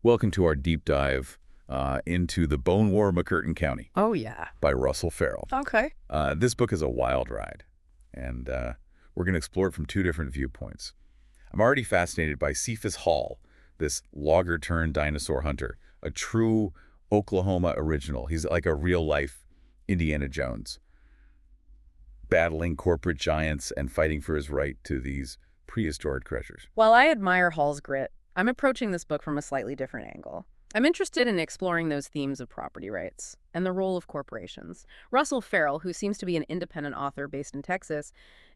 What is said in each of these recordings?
Welcome to our deep dive into The Bone War of McCurtain County Oh, yeah. by Russell Ferrell. Okay. This book is a wild ride, and we're going to explore it from two different viewpoints. I'm already fascinated by Cephis Hall, this logger-turned-dinosaur hunter, a true Oklahoma original. He's like a real-life Indiana Jones, battling corporate giants and fighting for his right to these prehistoric treasures. While I admire Hall's grit, I'm approaching this book from a slightly different angle. I'm interested in exploring those themes of property rights and the role of corporations. Russell Ferrell, who seems to be an independent author based in Texas,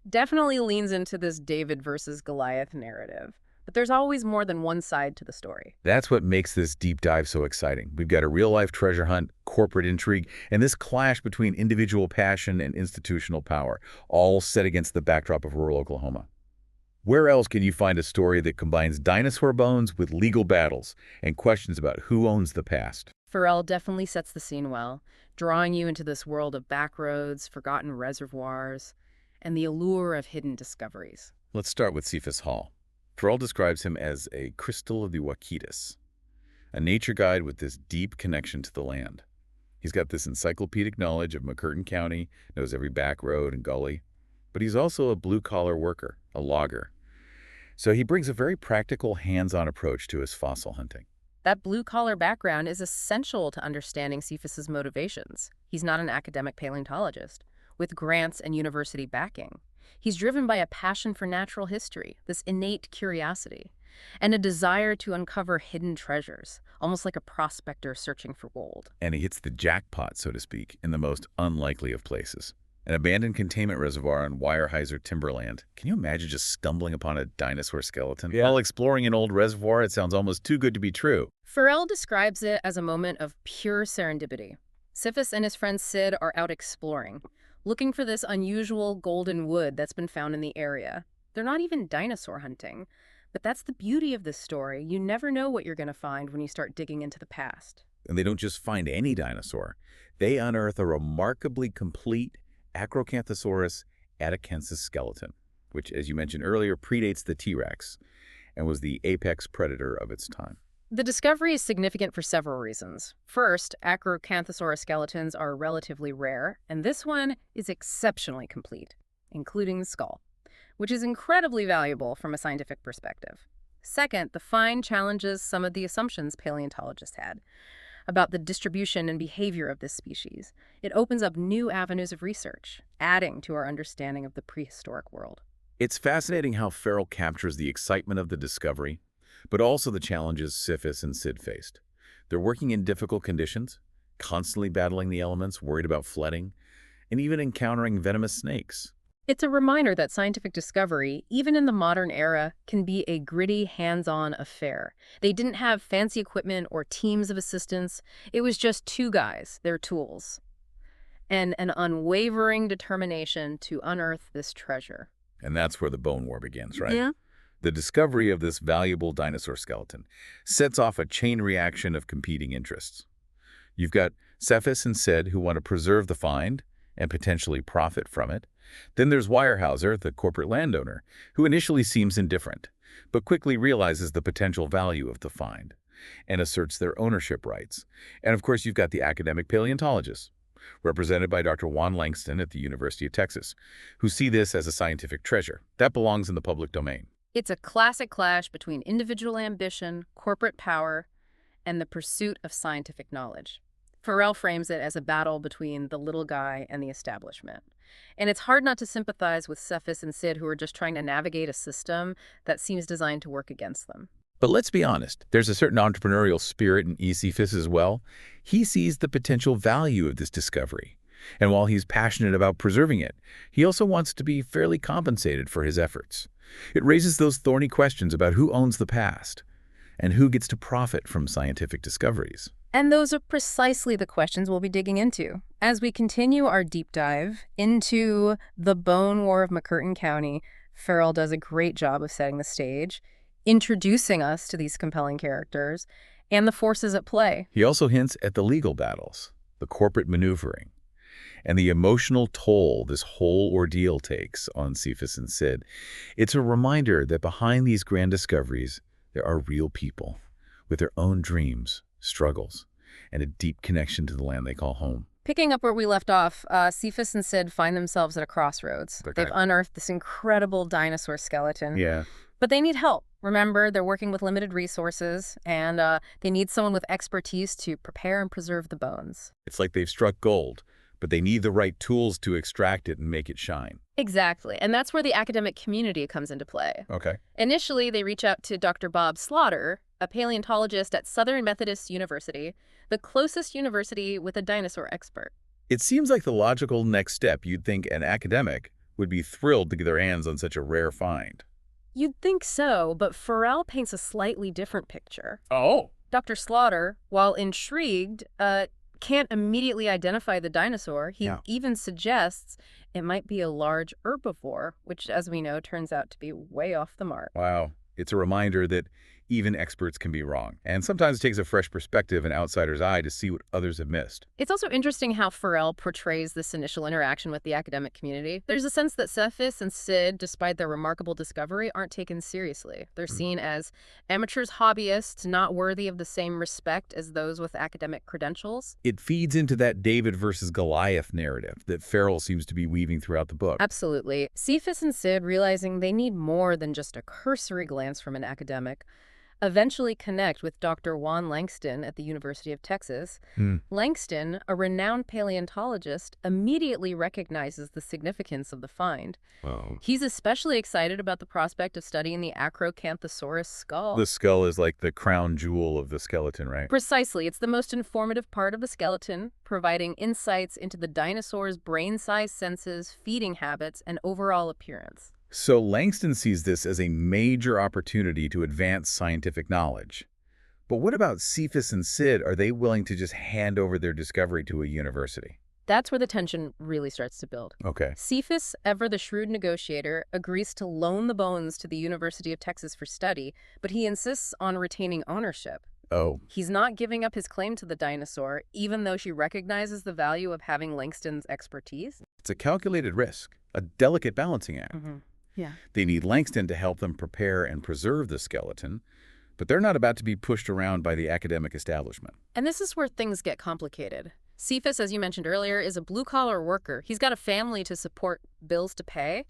definitely leans into this David versus Goliath narrative. But there's always more than one side to the story. That's what makes this deep dive so exciting. We've got a real-life treasure hunt, corporate intrigue, and this clash between individual passion and institutional power, all set against the backdrop of rural Oklahoma. Where else can you find a story that combines dinosaur bones with legal battles and questions about who owns the past? Ferrell definitely sets the scene well, drawing you into this world of backroads, forgotten reservoirs, and the allure of hidden discoveries. Let's start with Cephis Hall. Ferrell describes him as a crystal of the Wakitas, a nature guide with this deep connection to the land. He's got this encyclopedic knowledge of McCurtain County, knows every back road and gully, but he's also a blue-collar worker, a logger. So he brings a very practical, hands-on approach to his fossil hunting. That blue-collar background is essential to understanding Cephis's motivations. He's not an academic paleontologist, with grants and university backing. He's driven by a passion for natural history, this innate curiosity, and a desire to uncover hidden treasures, almost like a prospector searching for gold. And he hits the jackpot, so to speak, in the most unlikely of places. An abandoned containment reservoir on Weyerhaeuser timberland. Can you imagine just stumbling upon a dinosaur skeleton? Yeah. While exploring an old reservoir, it sounds almost too good to be true. Ferrell describes it as a moment of pure serendipity. Cephis and his friend Sid are out exploring, looking for this unusual golden wood that's been found in the area. They're not even dinosaur hunting, but that's the beauty of this story. You never know what you're going to find when you start digging into the past. And they don't just find any dinosaur. They unearth a remarkably complete Acrocanthosaurus atachensis skeleton, which, as you mentioned earlier, predates the T-Rex and was the apex predator of its time. The discovery is significant for several reasons. First, Acrocanthosaurus skeletons are relatively rare, and this one is exceptionally complete, including the skull, which is incredibly valuable from a scientific perspective. Second, the find challenges some of the assumptions paleontologists had about the distribution and behavior of this species. It opens up new avenues of research, adding to our understanding of the prehistoric world. It's fascinating how Ferrell captures the excitement of the discovery, but also the challenges Cephis and Sid faced. They're working in difficult conditions, constantly battling the elements, worried about flooding, and even encountering venomous snakes. It's a reminder that scientific discovery, even in the modern era, can be a gritty, hands-on affair. They didn't have fancy equipment or teams of assistants. It was just two guys, their tools, and an unwavering determination to unearth this treasure. And that's where the Bone War begins, right? Yeah. The discovery of this valuable dinosaur skeleton sets off a chain reaction of competing interests. You've got Cephis and Sid who want to preserve the find and potentially profit from it. Then there's Weyerhaeuser, the corporate landowner, who initially seems indifferent, but quickly realizes the potential value of the find and asserts their ownership rights. And of course, you've got the academic paleontologists, represented by Dr. Juan Langston at the University of Texas, who see this as a scientific treasure that belongs in the public domain. It's a classic clash between individual ambition, corporate power, and the pursuit of scientific knowledge. Ferrell frames it as a battle between the little guy and the establishment. And it's hard not to sympathize with Cephis and Sid, who are just trying to navigate a system that seems designed to work against them. But let's be honest, there's a certain entrepreneurial spirit in Cephis as well. He sees the potential value of this discovery. And while he's passionate about preserving it, he also wants to be fairly compensated for his efforts. It raises those thorny questions about who owns the past and who gets to profit from scientific discoveries. And those are precisely the questions we'll be digging into. As we continue our deep dive into the Bone War of McCurtain County, Ferrell does a great job of setting the stage, introducing us to these compelling characters and the forces at play. He also hints at the legal battles, the corporate maneuvering, and the emotional toll this whole ordeal takes on Cephis and Sid. It's a reminder that behind these grand discoveries, there are real people with their own dreams, struggles, and a deep connection to the land they call home. Picking up where we left off, Cephis and Sid find themselves at a crossroads. They've unearthed this incredible dinosaur skeleton. Yeah. But they need help. Remember, they're working with limited resources, and they need someone with expertise to prepare and preserve the bones. It's like they've struck gold, but they need the right tools to extract it and make it shine. Exactly, and that's where the academic community comes into play. Okay. Initially, they reach out to Dr. Bob Slaughter, a paleontologist at Southern Methodist University, the closest university with a dinosaur expert. It seems like the logical next step. You'd think an academic would be thrilled to get their hands on such a rare find. You'd think so, but Ferrell paints a slightly different picture. Oh. Dr. Slaughter, while intrigued, can't immediately identify the dinosaur. He even suggests it might be a large herbivore, which, as we know, turns out to be way off the mark. Wow. It's a reminder that even experts can be wrong. And sometimes it takes a fresh perspective, an outsider's eye, to see what others have missed. It's also interesting how Ferrell portrays this initial interaction with the academic community. There's a sense that Cephis and Sid, despite their remarkable discovery, aren't taken seriously. They're seen as amateurs, hobbyists, not worthy of the same respect as those with academic credentials. It feeds into that David versus Goliath narrative that Ferrell seems to be weaving throughout the book. Absolutely. Cephis and Sid, realizing they need more than just a cursory glance from an academic, eventually connect with Dr. Juan Langston at the University of Texas. Langston, a renowned paleontologist, immediately recognizes the significance of the find. Wow. He's especially excited about the prospect of studying the Acrocanthosaurus skull. The skull is like the crown jewel of the skeleton, right? Precisely. It's the most informative part of the skeleton, providing insights into the dinosaur's brain-size senses, feeding habits, and overall appearance. So Langston sees this as a major opportunity to advance scientific knowledge. But what about Cephis and Sid? Are they willing to just hand over their discovery to a university? That's where the tension really starts to build. Okay. Cephis, ever the shrewd negotiator, agrees to loan the bones to the University of Texas for study, but he insists on retaining ownership. Oh. He's not giving up his claim to the dinosaur, even though she recognizes the value of having Langston's expertise. It's a calculated risk, a delicate balancing act. Yeah. They need Langston to help them prepare and preserve the skeleton, but they're not about to be pushed around by the academic establishment. And this is where things get complicated. Cephis, as you mentioned earlier, is a blue-collar worker. He's got a family to support, bills to pay.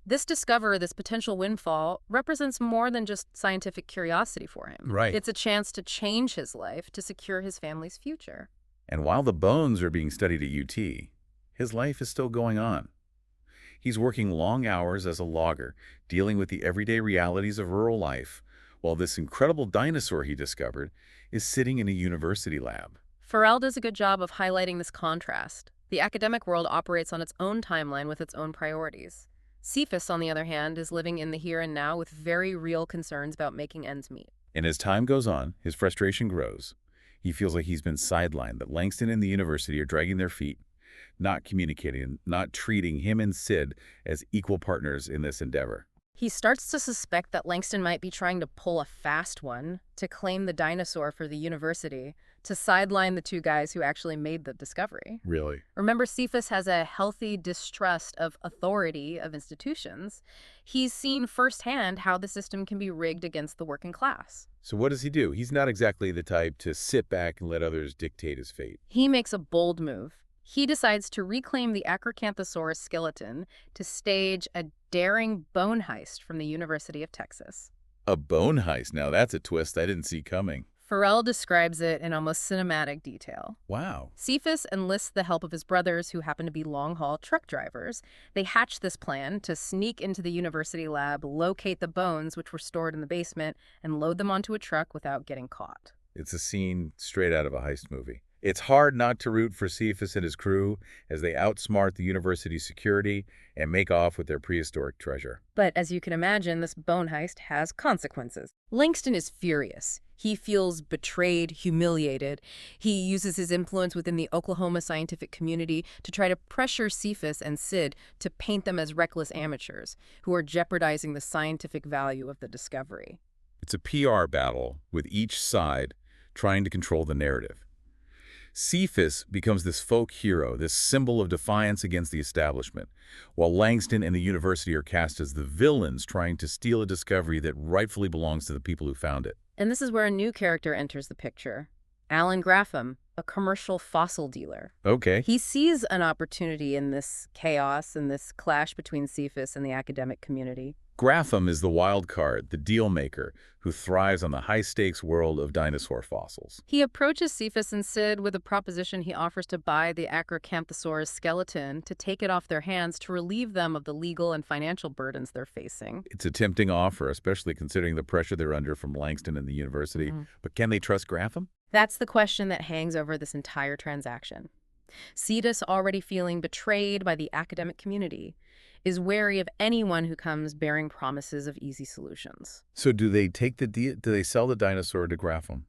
This potential windfall, represents more than just scientific curiosity for him. Right. It's a chance to change his life, to secure his family's future. And while the bones are being studied at UT, his life is still going on. He's working long hours as a logger, dealing with the everyday realities of rural life, while this incredible dinosaur he discovered is sitting in a university lab. Ferrell does a good job of highlighting this contrast. The academic world operates on its own timeline with its own priorities. Cephis, on the other hand, is living in the here and now with very real concerns about making ends meet. And as time goes on, his frustration grows. He feels like he's been sidelined, that Langston and the university are dragging their feet, not communicating, not treating him and Sid as equal partners in this endeavor. He starts to suspect that Langston might be trying to pull a fast one, to claim the dinosaur for the university, to sideline the two guys who actually made the discovery. Really? Remember, Cephis has a healthy distrust of authority of institutions. He's seen firsthand how the system can be rigged against the working class. So what does he do? He's not exactly the type to sit back and let others dictate his fate. He makes a bold move. He decides to reclaim the Acrocanthosaurus skeleton to stage a daring bone heist from the University of Texas. A bone heist? Now that's a twist I didn't see coming. Ferrell describes it in almost cinematic detail. Wow. Cephis enlists the help of his brothers, who happen to be long-haul truck drivers. They hatch this plan to sneak into the university lab, locate the bones, which were stored in the basement, and load them onto a truck without getting caught. It's a scene straight out of a heist movie. It's hard not to root for Cephis and his crew as they outsmart the university's security and make off with their prehistoric treasure. But as you can imagine, this bone heist has consequences. Langston is furious. He feels betrayed, humiliated. He uses his influence within the Oklahoma scientific community to try to pressure Cephis and Sid to paint them as reckless amateurs who are jeopardizing the scientific value of the discovery. It's a PR battle with each side trying to control the narrative. Cephis becomes this folk hero, this symbol of defiance against the establishment, while Langston and the university are cast as the villains trying to steal a discovery that rightfully belongs to the people who found it. And this is where a new character enters the picture. Alan Grapham, a commercial fossil dealer. Okay. He sees an opportunity in this chaos and this clash between Cephas and the academic community. Grapham is the wild card, the deal maker, who thrives on the high-stakes world of dinosaur fossils. He approaches Cephas and Sid with a proposition. He offers to buy the Acrocanthosaurus skeleton to take it off their hands to relieve them of the legal and financial burdens they're facing. It's a tempting offer, especially considering the pressure they're under from Langston and the university. But can they trust Grapham? That's the question that hangs over this entire transaction. Cephas, already feeling betrayed by the academic community, is wary of anyone who comes bearing promises of easy solutions. So do they take the deal? Do they sell the dinosaur to Grapham?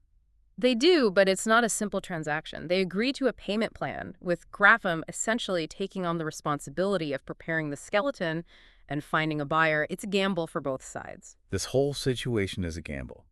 They do, but it's not a simple transaction. They agree to a payment plan, with Grapham essentially taking on the responsibility of preparing the skeleton and finding a buyer. It's a gamble for both sides. This whole situation is a gamble.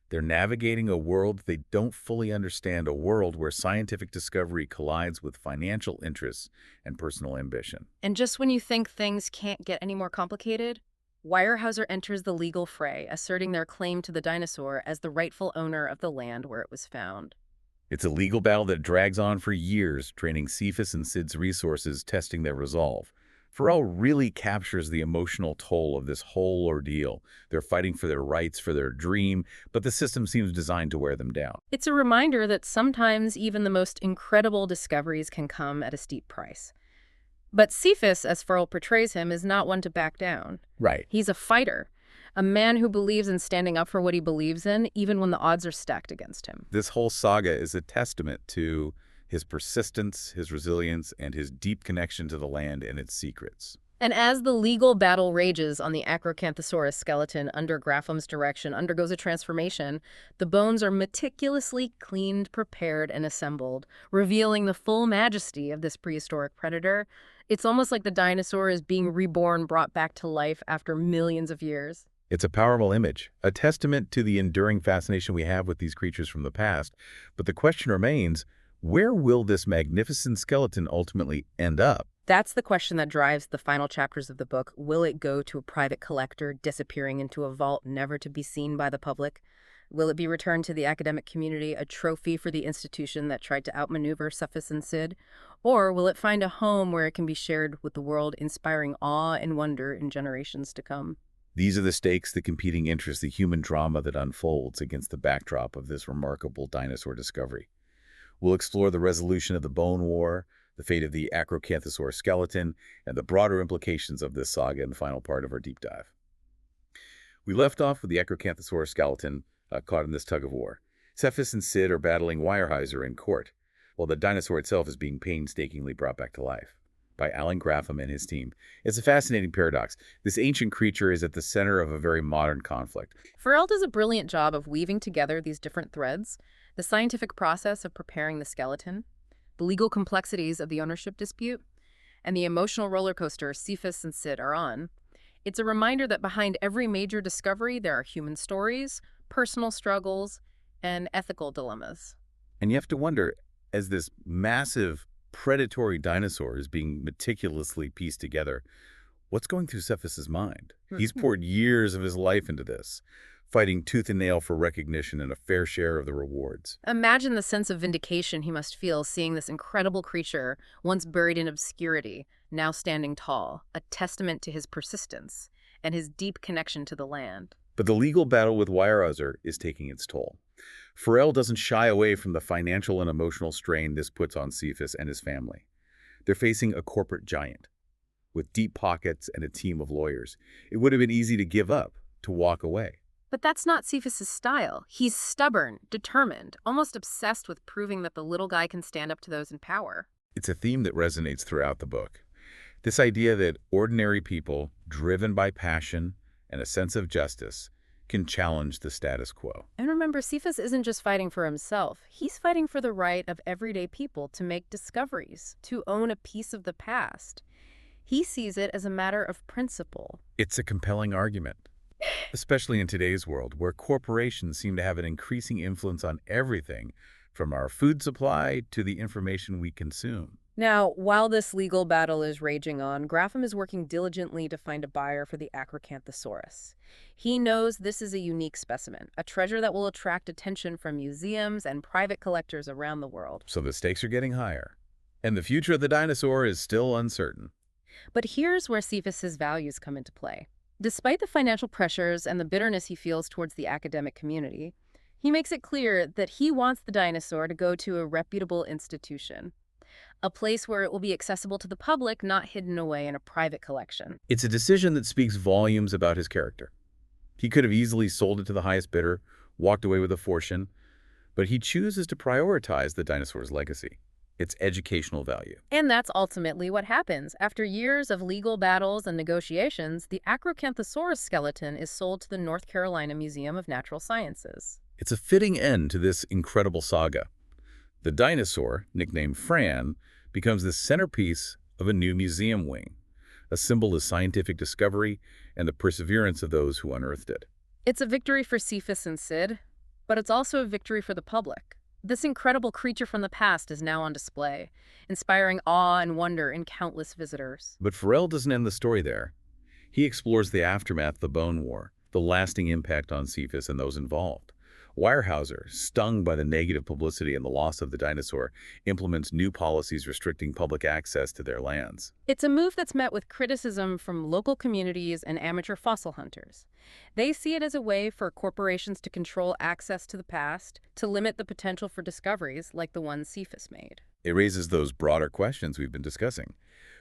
They're navigating a world they don't fully understand, a world where scientific discovery collides with financial interests and personal ambition. And just when you think things can't get any more complicated, Weyerhaeuser enters the legal fray, asserting their claim to the dinosaur as the rightful owner of the land where it was found. It's a legal battle that drags on for years, draining Cephas and Sid's resources, testing their resolve. Ferrell really captures the emotional toll of this whole ordeal. They're fighting for their rights, for their dream, but the system seems designed to wear them down. It's a reminder that sometimes even the most incredible discoveries can come at a steep price. But Cephas, as Ferrell portrays him, is not one to back down. Right. He's a fighter, a man who believes in standing up for what he believes in, even when the odds are stacked against him. This whole saga is a testament to his persistence, his resilience, and his deep connection to the land and its secrets. And as the legal battle rages on the Acrocanthosaurus skeleton under Grapham's direction undergoes a transformation, the bones are meticulously cleaned, prepared, and assembled, revealing the full majesty of this prehistoric predator. It's almost like the dinosaur is being reborn, brought back to life after millions of years. It's a powerful image, a testament to the enduring fascination we have with these creatures from the past. But the question remains, where will this magnificent skeleton ultimately end up? That's the question that drives the final chapters of the book. Will it go to a private collector, disappearing into a vault never to be seen by the public? Will it be returned to the academic community, a trophy for the institution that tried to outmaneuver Cephis and Sid? Or will it find a home where it can be shared with the world, inspiring awe and wonder in generations to come? These are the stakes, the competing interests, the human drama that unfolds against the backdrop of this remarkable dinosaur discovery. We'll explore the resolution of the Bone War, the fate of the Acrocanthosaurus skeleton, and the broader implications of this saga in the final part of our deep dive. We left off with the Acrocanthosaurus skeleton caught in this tug-of-war. Cephis and Sid are battling Weyerhaeuser in court, while the dinosaur itself is being painstakingly brought back to life by Alan Grapham and his team. It's a fascinating paradox. This ancient creature is at the center of a very modern conflict. Ferrell does a brilliant job of weaving together these different threads: the scientific process of preparing the skeleton, the legal complexities of the ownership dispute, and the emotional roller coaster Cephas and Sid are on. It's a reminder that behind every major discovery there are human stories, personal struggles, and ethical dilemmas. And you have to wonder, as this massive predatory dinosaur is being meticulously pieced together, what's going through Cephis's mind? He's poured years of his life into this, fighting tooth and nail for recognition and a fair share of the rewards. Imagine the sense of vindication he must feel seeing this incredible creature, once buried in obscurity, now standing tall, a testament to his persistence and his deep connection to the land. But the legal battle with Weyerhaeuser is taking its toll. Ferrell doesn't shy away from the financial and emotional strain this puts on Cephas and his family. They're facing a corporate giant with deep pockets and a team of lawyers. It would have been easy to give up, to walk away. But that's not Cephas's style. He's stubborn, determined, almost obsessed with proving that the little guy can stand up to those in power. It's a theme that resonates throughout the book. This idea that ordinary people, driven by passion and a sense of justice, can challenge the status quo. And remember, Cephas isn't just fighting for himself. He's fighting for the right of everyday people to make discoveries, to own a piece of the past. He sees it as a matter of principle. It's a compelling argument, especially in today's world, where corporations seem to have an increasing influence on everything from our food supply to the information we consume. Now, while this legal battle is raging on, Graham is working diligently to find a buyer for the Acrocanthosaurus. He knows this is a unique specimen, a treasure that will attract attention from museums and private collectors around the world. So the stakes are getting higher. And the future of the dinosaur is still uncertain. But here's where Cephas's values come into play. Despite the financial pressures and the bitterness he feels towards the academic community, he makes it clear that he wants the dinosaur to go to a reputable institution, a place where it will be accessible to the public, not hidden away in a private collection. It's a decision that speaks volumes about his character. He could have easily sold it to the highest bidder, walked away with a fortune, but he chooses to prioritize the dinosaur's legacy, its educational value. And that's ultimately what happens. After years of legal battles and negotiations, the Acrocanthosaurus skeleton is sold to the North Carolina Museum of Natural Sciences. It's a fitting end to this incredible saga. The dinosaur, nicknamed Fran, becomes the centerpiece of a new museum wing, a symbol of scientific discovery and the perseverance of those who unearthed it. It's a victory for Cephas and Sid, but it's also a victory for the public. This incredible creature from the past is now on display, inspiring awe and wonder in countless visitors. But Ferrell doesn't end the story there. He explores the aftermath of the Bone War, the lasting impact on Cephas and those involved. Weyerhaeuser, stung by the negative publicity and the loss of the dinosaur, implements new policies restricting public access to their lands. It's a move that's met with criticism from local communities and amateur fossil hunters. They see it as a way for corporations to control access to the past, to limit the potential for discoveries like the one Cephas made. It raises those broader questions we've been discussing.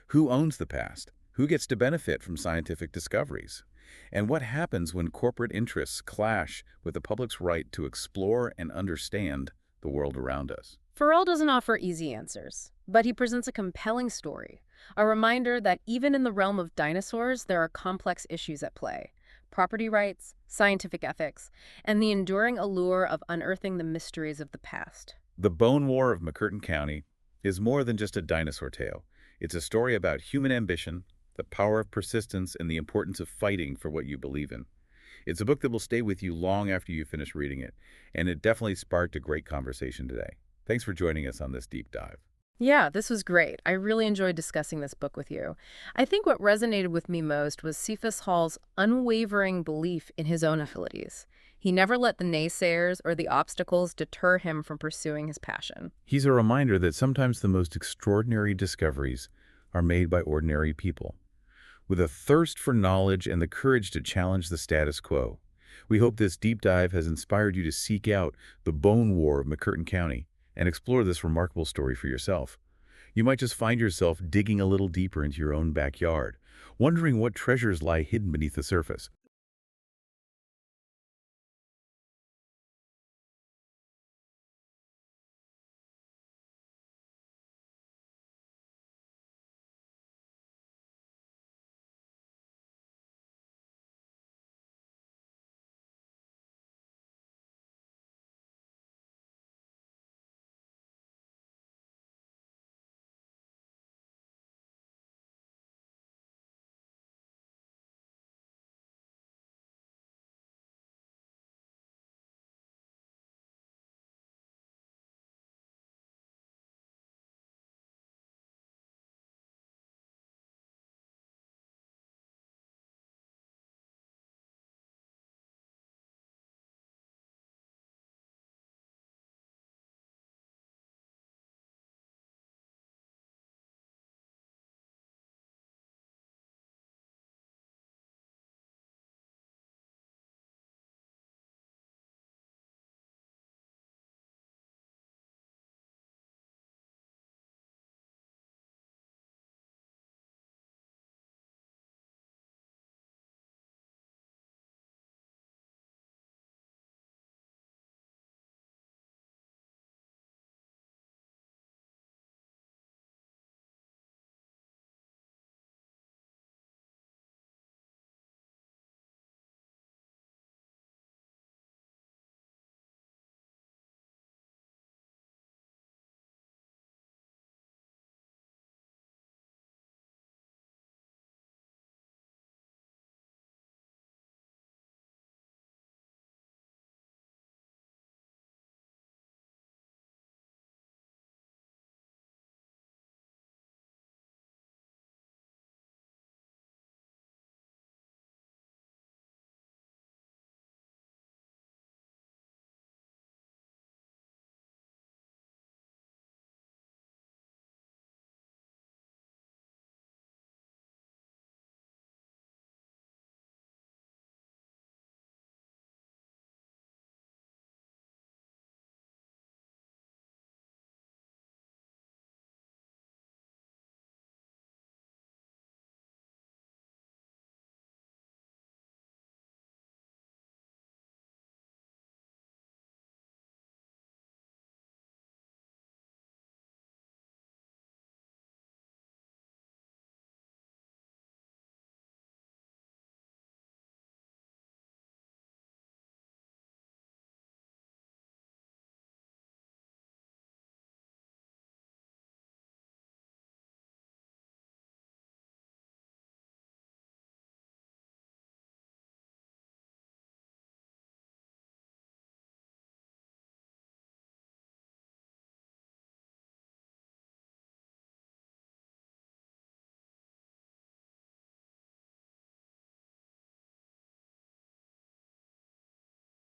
Who owns the past? Who gets to benefit from scientific discoveries? And what happens when corporate interests clash with the public's right to explore and understand the world around us? Ferrell doesn't offer easy answers, but he presents a compelling story, a reminder that even in the realm of dinosaurs, there are complex issues at play: property rights, scientific ethics, and the enduring allure of unearthing the mysteries of the past. The Bone War of McCurtain County is more than just a dinosaur tale. It's a story about human ambition, the power of persistence, and the importance of fighting for what you believe in. It's a book that will stay with you long after you finish reading it, and it definitely sparked a great conversation today. Thanks for joining us on this deep dive. Yeah, this was great. I really enjoyed discussing this book with you. I think what resonated with me most was Cephas Hall's unwavering belief in his own abilities. He never let the naysayers or the obstacles deter him from pursuing his passion. He's a reminder that sometimes the most extraordinary discoveries are made by ordinary people, with a thirst for knowledge and the courage to challenge the status quo. We hope this deep dive has inspired you to seek out the Bone War of McCurtain County and explore this remarkable story for yourself. You might just find yourself digging a little deeper into your own backyard, wondering what treasures lie hidden beneath the surface.